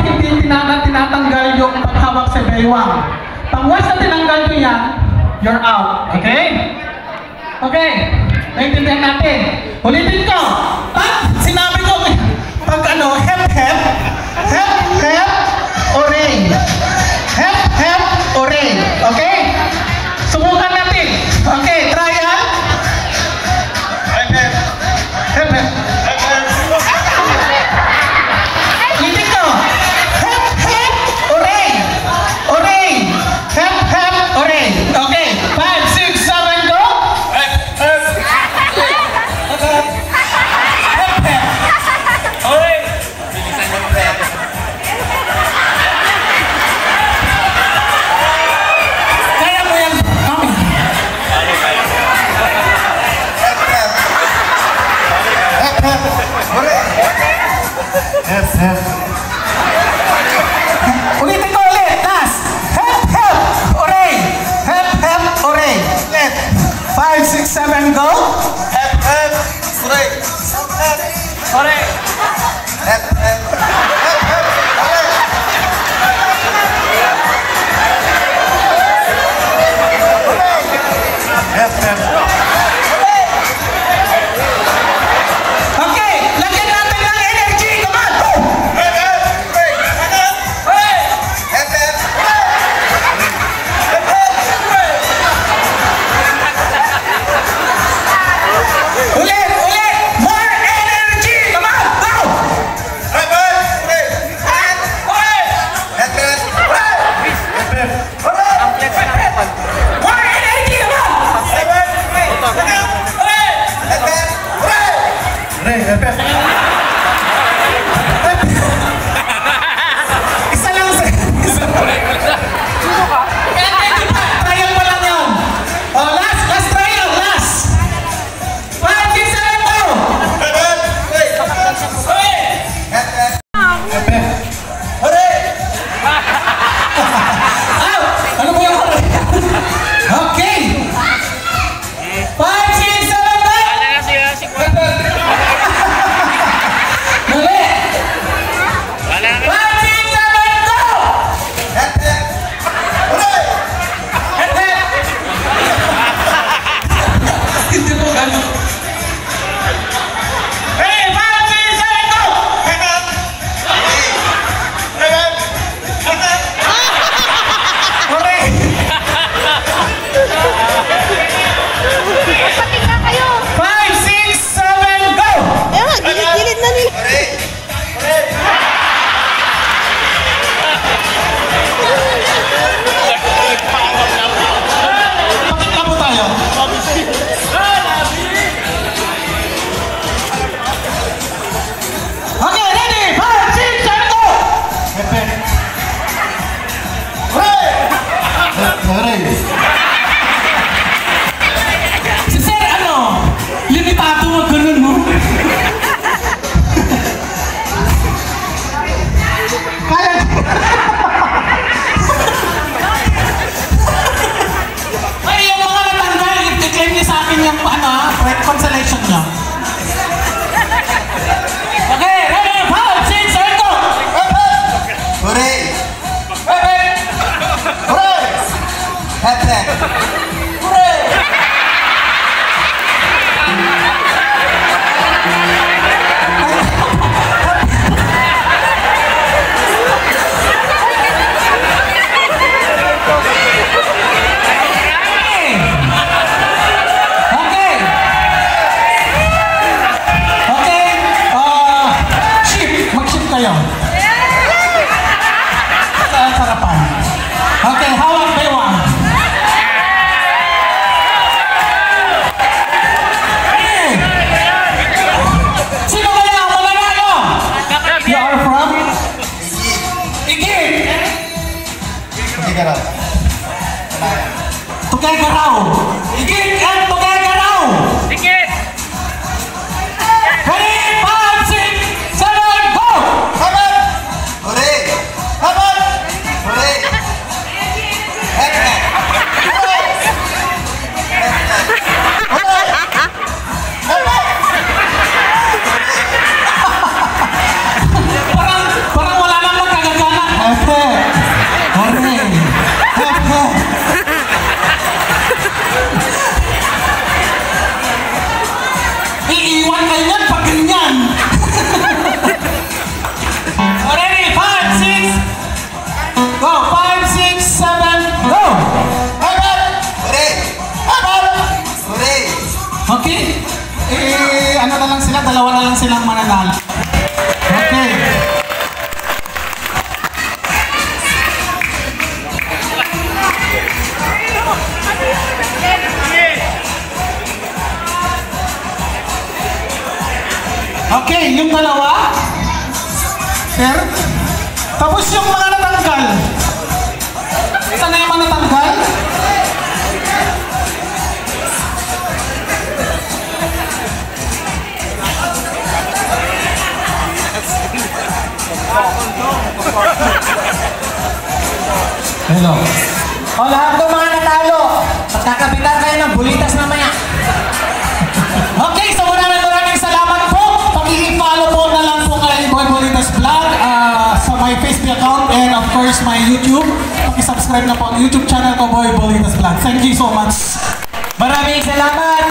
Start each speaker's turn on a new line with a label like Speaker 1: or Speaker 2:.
Speaker 1: dapat hindi tinatanggal yung paghawak sa baywang. Pag once na tinanggal nyo yan, you're out. Okay? Okay. Naintindihan natin. Ulitin ko. Pag sinabi ko, pag ano, hep, oray. Hep, oray. Okay? Subukan natin. Okay, try yan. Hep. Ulitin ko. Hep, oray. Hep, oray. Okay, 5, 6, 7, go. Ulitin ko ulit. Last. Hep, oray. Hep, oray. Ulit. 5, 6, 7, go.
Speaker 2: Hep, oray.
Speaker 1: Oray.
Speaker 2: Hep,
Speaker 1: Okay, lagyan natin ng energy. Come on. Ulit. More energy. Come on. Go. More energy. Come on. Isa lang sa... Trial mo lang yun. Oh, last trial, last. 5, 6, 7, go. Ano ba yung hooray? Okay. 5, 6, 7, go. Mali. 5, 6, 7, go. Hindi mo gano'n. Hey, 5, 6, 7, go. Hooray.
Speaker 3: Pating na kayo!
Speaker 1: 5, 6, 7, go.
Speaker 3: Ayan, gilid-gilid na nila.
Speaker 1: Pakita po tayo. Okay, ready? 5, 6, 7, go. Si Sir, ano? Limitado mo ganun mo. Kaya. Ay, yung mga natanggal, i-claim niyo sa akin yung consolation niyo. Okay, ready? 5, 6, 7, go.
Speaker 2: Hooray!
Speaker 1: Hooray!
Speaker 2: Hep,
Speaker 1: Hooray! Okay. Shift. Mag-shift kayo. Sa sarapan. Okay, hawak baywang. Sino kaya ang mananalo? You are from? Igit. Tuguegarao. Igit and Tuguegarao. Ready? 5, 6, 7, go!
Speaker 2: Hooray! Hooray!
Speaker 1: Parang wala nang magkagaganti. dalawa lang silang mananalo. Okay. Okay, yung dalawa. Sir. Tapos yung mga natanggal. Saan na yung mga natanggal? Hello.
Speaker 4: O lahat ng mga natalo, magkakapitan kayo ng bulitas mamaya.
Speaker 1: Okay, so maraming salamat po. Pag-i-follow po na lang po kay Boy Bolitas Vlog sa my Facebook account and of course my YouTube. Pag-i-subscribe na po ang YouTube channel ko, Boy Bolitas Vlog. Thank you so much.
Speaker 4: Maraming salamat.